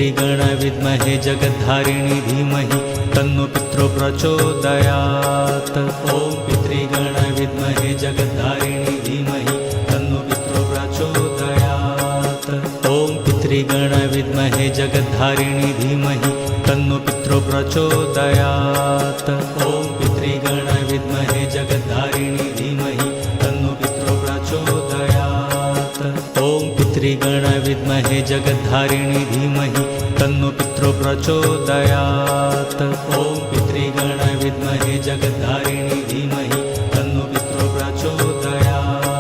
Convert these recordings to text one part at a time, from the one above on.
पितृगण विद्महे जगद्धारिणी धीमहि तन्नो पितरो प्रचोदयात्। ॐ पितृगण विद्महे जगद्धारिणी धीमहि तन्नो पितरो प्रचोदयात्। ॐ पितृगण विद्महे जगद्धारिणी धीमहि तन्नो पितरो प्रचोदयात्। ॐ पितृगण विद्महे जगद्धारिणी धीमहि तन्नो पितरो प्रचोदयात्। ॐ पितृगण विद्महे जगद्धारिणी धीमहि तन्नो पितरो प्रचोदयात्। ॐ पितृगण विद्महे जगद्धारिणी धीमहि तन्नो पितरो प्रचोदयात्।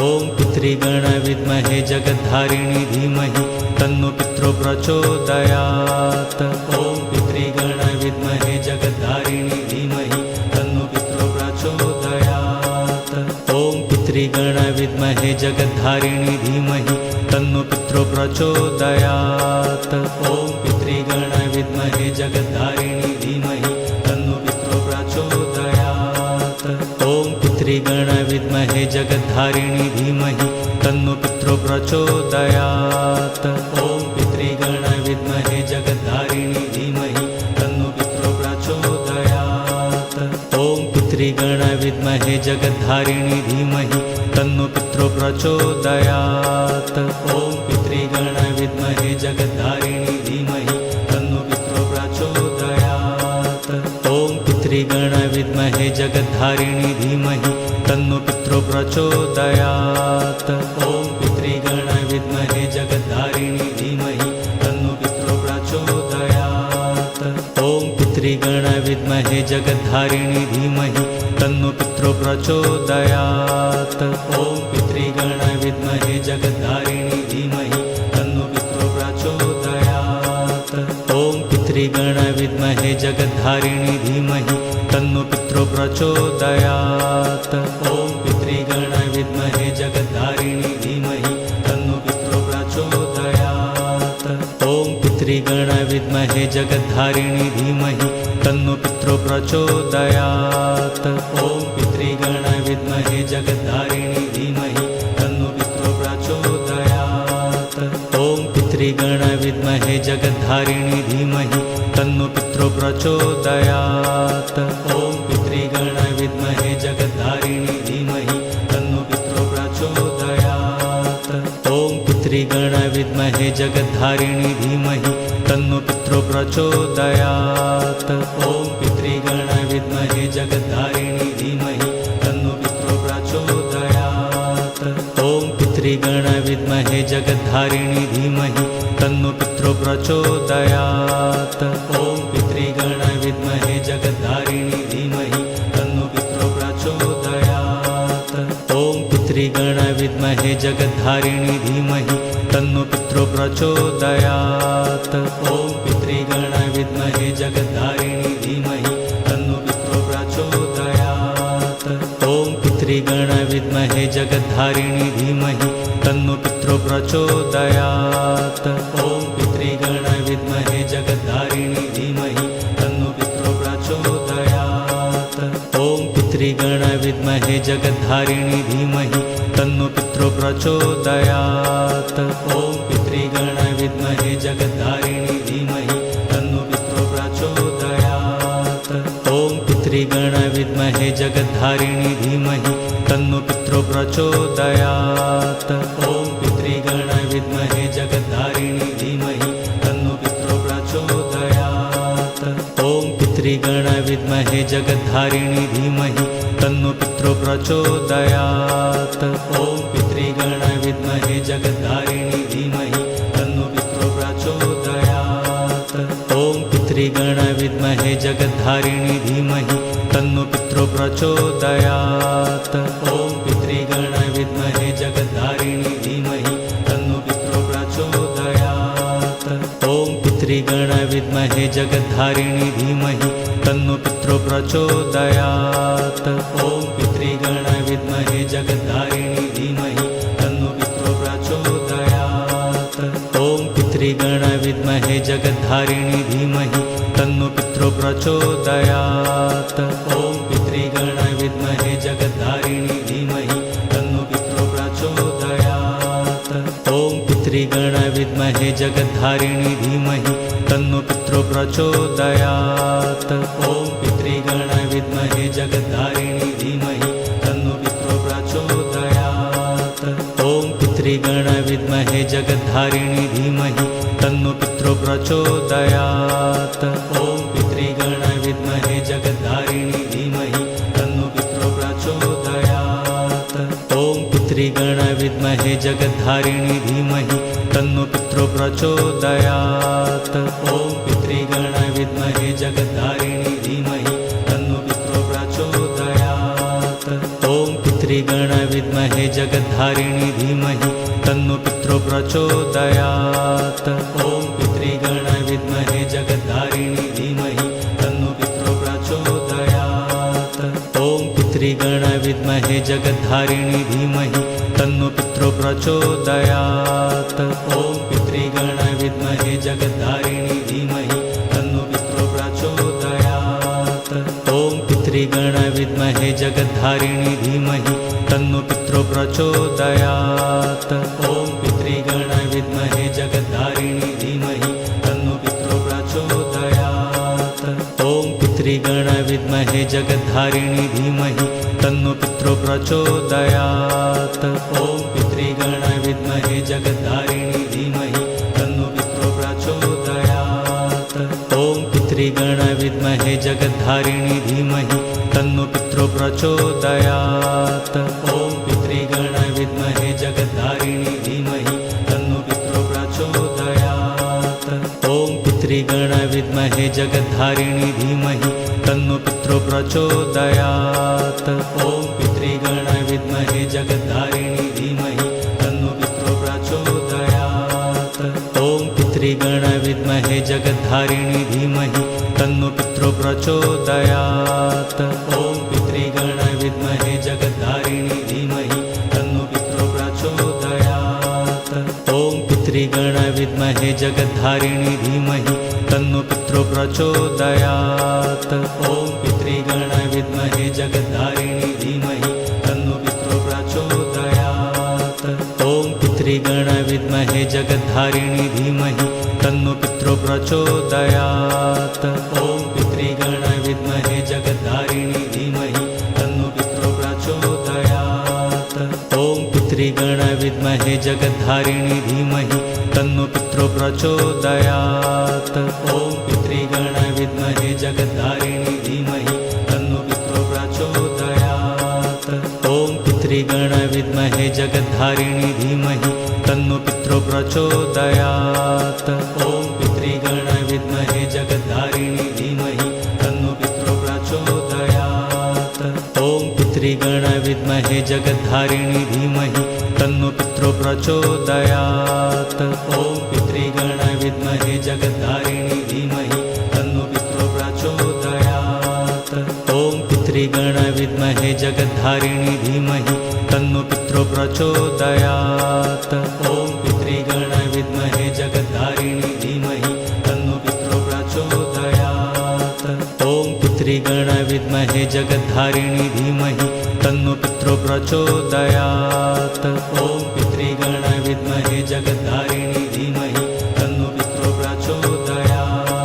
ॐ पितृगण विद्महे जगद्धारिणी धीमहि तन्नो पितरो प्रचोदयात्। ॐ पितृगण विद्महे जगद्धारिणी धीमहि तन्नो पितरो प्रचोदयात्। ॐ पितृगण विद्महे जगद्धारिणी धीमहि तन्नो पितरो प्रचोदयात्। ॐ पितृगण विद्महे जगद्धारिणी धीमहि तन्नो पितरो प्रचोदयात्। ॐ पितृगण विद्महे जगद्धारिणी धीमहि तन्नो पितरो प्रचोदयात्। ॐ पितृगण विद्महे जगद्धारिणी धीमहि तन्नो पितरो प्रचोदयात्। ॐ पितृगण विद्महे जगद्धारिणी धीमहि तन्नो पितरो प्रचोदयात्। ॐ पितृगण विद्महे जगद्धारिणी धीमहि तन्नो पितरो प्रचोदयात्। ॐ पितृगण विद्महे जगद्धारिणी धीमहि तन्नो पितरो प्रचोदयात्। ॐ पितृगण विद्महे जगद्धारिणी धीमहि तन्नो पितरो प्रचोदयात्। ॐ पितृगण विद्महे जगद्धारिणी धीमहि तन्नो पितरो प्रचोदयात्। ॐ पितृगण विद्महे जगद्धारिणी धीमहि तन्नो पितरो प्रचोदयात्। ॐ पितृगण विद्महे जगद्धारिणी धीमहि तन्नो पितरो प्रचोदयात्। ॐ पितृगण विद्महे जगद्धारिणी धीमहि तन्नो पितरो प्रचोदयात्। ॐ पितृगण विद्महे जगद्धारिणी धीमहि तन्नो पितरो प्रचोदयात्। ॐ पितृगण विद्महे जगद्धारिणी धीमहि तन्नो पितरो प्रचोदयात्। ॐ पितृगण विद्महे जगद्धारिणी धीमहि तन्नो पितरो प्रचोदयात्। ॐ पितृगण विद्महे जगद्धारिणी धीमहि तन्नो पितरो प्रचोदयात्। ॐ पितृगण विद्महे जगद्धारिणी धीमहि तन्नो पितरो प्रचोदयात्। ॐ पितृगण विद्महे जगद्धारिणी धीमहि तन्नो पितरो प्रचोदयात्। ॐ पितृगण विद्महे जगद्धारिणी धीमहि तन्नो पितरो प्रचोदयात्। ॐ पितृगण विद्महे जगद्धारिणी धीमहि तन्नो पितरो प्रचोदयात्। ॐ पितृगण विद्महे जगद्धारिणी धीमहि तन्नो पितरो प्रचोदयात्। ॐ पितृगण विद्महे जगद्धारिणी धीमहि तन्नो पितरो प्रचोदयात्। ॐ पितृगण विद्महे जगद्धारिणी धीमहि तन्नो पितरो प्रचोदयात्। ॐ पितृगण विद्महे जगद्धारिणी धीमहि तन्नो पितरो प्रचोदयात्। ॐ पितृगण विद्महे जगद्धारिणी धीमहि तन्नो पितरो प्रचोदयात्। ॐ पितृगण विद्महे जगद्धारिणी धीमहि तन्नो पितरो प्रचोदयात्। ॐ पितृगण विद्महे जगद्धारिणी धीमहि तन्नो पितरो प्रचोदयात्। ॐ पितृगण विद्महे जगद्धारिणी धीमहि तन्नो पितरो प्रचोदयात्। ॐ पितृगण विद्महे जगद्धारिणी धीमहि तन्नो पितरो प्रचोदयात्। ॐ पितृगण विद्महे जगद्धारिणी धीमहि तन्नो पितरो प्रचोदयात्। ॐ पितृगण विद्महे जगद्धारिणी धीमहि तन्नो पितरो प्रचोदयात्। ॐ पितृगण विद्महे जगद्धारिणी धीमहि तन्नो पितरो प्रचोदयात्। ॐ पितृगण विद्महे जगद्धारिणी धीमहि तन्नो पितरो प्रचोदयात्। ॐ पितृगण विद्महे जगद्धारिणी धीमहि तन्नो पितरो प्रचोदयात्। ॐ पितृगण विद्महे जगद्धारिणी धीमहि तन्नो पितरो प्रचोदयात्। ॐ पितृगण विद्महे जगद्धारिणी धीमहि तन्नो पितरो प्रचोदयात्। ॐ पितृगण पितृगण विद्महे जगद्धारिणी धीमहि तन्नो पितरो प्रचोदयात्। ॐ पितृगण विद्महे जगद्धारिणी धीमहि तन्नो पितरो प्रचोदयात्। ॐ पितृगण विद्महे जगद्धारिणी धीमहि तन्नो पितरो प्रचोदयात्। ॐ पितृगण विद्महे जगद्धारिणी धीमहि तन्नो पितरो प्रचोदयात्। ॐ पितृगण विद्महे जगद्धारिणी धीमहि तन्नो पितरो प्रचोदयात्। ॐ पितृगण विद्महे जगद्धारिणी धीमहि तन्नो पितरो प्रचोदयात्। ॐ पितृगण विद्महे जगद्धारिणी धीमहि तन्नो पितरो प्रचोदयात्। ॐ पितृगण विद्महे जगद्धारिणी धीमहि तन्नो पितरो प्रचोदयात्। ॐ पितृगण विद्महे जगद्धारिणी धीमहि तन्नो पितरो प्रचोदयात्। ॐ पितृगण विद्महे जगद्धारिणी धीमहि तन्नो पितरो प्रचोदयात्। ॐ पितृगण विद्महे जगद्धारिणी धीमहि तन्नो पितरो प्रचोदयात्। ॐ पितृगण विद्महे जगद्धारिणी धीमहि तन्नो पितरो प्रचोदयात्। ॐ पितृगण विद्महे जगद्धारिणी धीमहि तन्नो पितरो प्रचोदयात्। ॐ पितृगण विद्महे जगद्धारिणी धीमहि तन्नो पितरो प्रचोदयात्। ॐ पितृगण विद्महे जगद्धारिणी धीमहि तन्नो पितरो प्रचोदयात्। ॐ पितृगण विद्महे जगद्धारिणी धीमहि तन्नो पितरो प्रचोदयात्। ॐ पितृगण विद्महे जगद्धारिणी धीमहि तन्नो पितरो प्रचोदयात्। ॐ पितृगण विद्महे जगद्धारिणी धीमहि तन्नो पितरो प्रचोदयात्। ॐ पितृगण विद्महे जगद्धारिणी धीमहि तन्नो पितरो प्रचोदयात्। ॐ पितृगण विद्महे जगद्धारिणी धीमहि तन्नो पितरो प्रचोदयात्। ॐ पितृगण विद्महे जगद्धारिणी धीमहि तन्नो पितरो प्रचोदयात्। ॐ पितृगण विद्महे जगद्धारिणी धीमहि तन्नो पितरो प्रचोदयात्। ॐ पितृगण विद्महे जगद्धारिणी धीमहि तन्नो पितरो प्रचोदयात्। ॐ पितृगण विद्महे जगद्धारिणी धीमहि तन्नो पितरो प्रचोदयात्। ॐ पितृगण विद्महे जगद्धारिणी धीमहि तन्नो पितरो प्रचोदयात्। ॐ पितृगण विद्महे जगद्धारिणी धीमहि तन्नो पितरो प्रचोदयात्। ॐ पितृगण विद्महे जगद्धारिणी धीमहि तन्नो पितरो प्रचोदयात्। ॐ पितृगण विद्महे जगद्धारिणी धीमहि तन्नो पितरो प्रचोदयात्। ॐ पितृगण विद्महे जगद्धारिणी धीमहि तन्नो पितरो प्रचोदयात्। ॐ पितृगण विद्महे जगद्धारिणी धीमहि तन्नो पितरो प्रचोदयात्। ॐ पितृगण विद्महे जगद्धारिणी धीमहि तन्नो पितरो प्रचोदयात्। ॐ पितृगण विद्महे जगद्धारिणी धीमहि तन्नो पितरो प्रचोदयात्। ॐ पितृगण विद्महे जगद्धारिणी धीमहि तन्नो पितरो प्रचोदयात्। ॐ पितृगण विद्महे जगद्धारिणी धीमहि तन्नो पितरो प्रचोदयात्।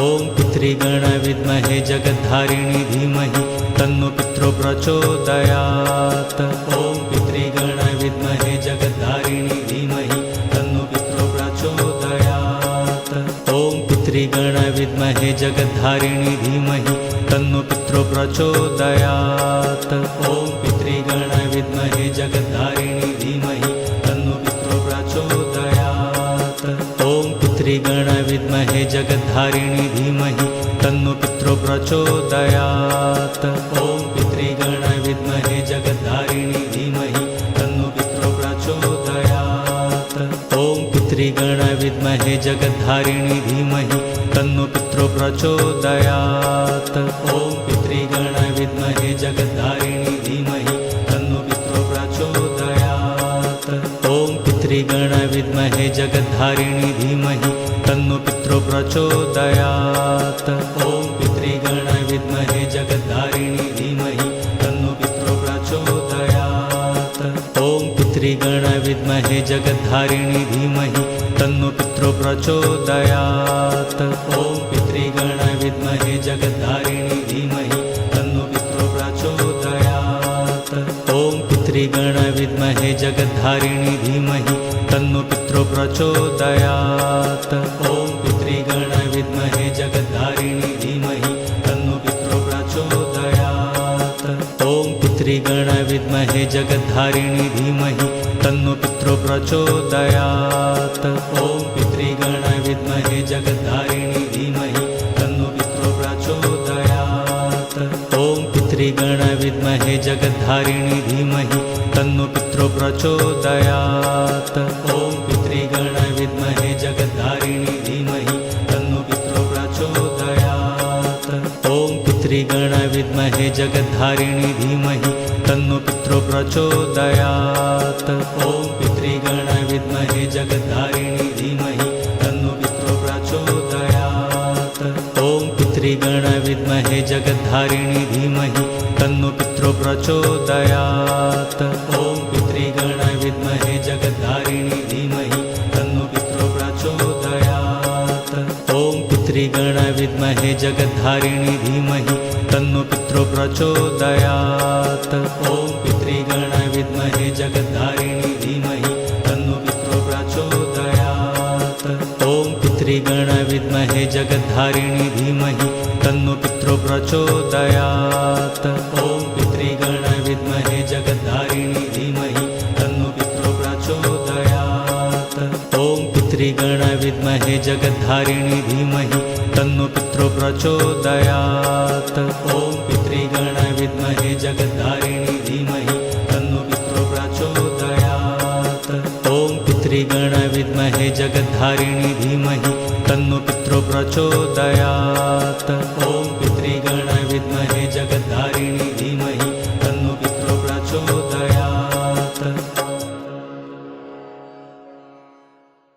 ॐ पितृगण विद्महे जगद्धारिणी धीमहि तन्नो पितरो प्रचोदयात्। ॐ पितृगण विद्महे जगद्धारिणी धीमहि तन्नो पितरो प्रचोदयात्। ॐ पितृगण विद्महे जगद्धारिणी धीमहि तन्नो पितरो प्रचोदयात्। ॐ पितृगण विद्महे जगद्धारिणी धीमहि तन्नो पितरो प्रचोदयात्। ॐ पितृगण विद्महे जगद्धारिणी धीमहि तन्नो पितरो प्रचोदयात्। ॐ पितृगण विद्महे जगद्धारिणी धीमहि तन्नो पितरो प्रचोदयात्। ॐ पितृगण विद्महे जगद्धारिणी धीमहि तन्नो पितरो प्रचोदयात्। ॐ पितृगण विद्महे जगद्धारिणी धीमहि तन्नो पितरो प्रचोदयात्। ॐ पितृगण विद्महे जगद्धारिणी धीमहि तन्नो पितरो प्रचोदयात्। ॐ पितृगण विद्महे जगद्धारिणी धीमहि तन्नो पितरो प्रचोदयात्। ॐ पितृगण विद्महे जगद्धारिणी धीमहि तन्नो पितरो प्रचोदयात्। ॐ पितृगण विद्महे जगद्धारिणी धीमहि तन्नो पितरो प्रचोदयात्। ॐ पितृगण विद्महे जगद्धारिणी धीमहि तन्नो पितरो प्रचोदयात्। ॐ पितृगण विद्महे जगद्धारिणी धीमहि तन्नो पितरो प्रचोदयात्। ॐ पितृगण विद्महे जगद्धारिणी धीमहि तन्नो पितरो प्रचोदयात्। ॐ पितृगण विद्महे जगद्धारिणी धीमहि तन्नो पितरो प्रचोदयात्। ॐ पितृगण विद्महे जगद्धारिणी धीमहि तन्नो पितरो प्रचोदयात्। ॐ पितृगण विद्महे जगद्धारिणी धीमहि तन्नो पितरो प्रचोदयात्। ॐ पितृगण विद्महे जगद्धारिणी धीमहि तन्नो पितरो प्रचोदयात्। ॐ पितृगण विद्महे जगद्धारिणी धीमहि तन्नो पितरो प्रचोदयात्। ॐ पितृगण विद्महे जगद्धारिणी धीमहि तन्नो पितरो प्रचोदयात्। ॐ पितृगण विद्महे जगद्धारिणी धीमहि तन्नो पितरो प्रचोदयात्। ॐ पितृगण विद्महे जगद्धारिणी धीमहि तन्नो पितरो प्रचोदयात्। ॐ पितृगण विद्महे जगद्धारिणी धीमहि तन्नो पितरो प्रचोदयात्। ॐ पितृगण विद्महे जगद्धारिणी धीमहि तन्नो पितरो प्रचोदयात्। ॐ पितृगण विद्महे जगद्धारिणी धीमहि तन्नो पितरो प्रचोदयात्। ॐ पितृगण विद्महे जगद्धारिणी धीमहि तन्नो पितरो प्रचोदयात्। ॐ पितृगण विद्महे जगद्धारिणी धीमहि तन्नो पितरो प्रचोदयात्। ॐ पितृगण विद्महे जगद्धारिणी धीमहि तन्नो पितरो प्रचोदयात्। ॐ पितृगण विद्महे जगद्धारिणी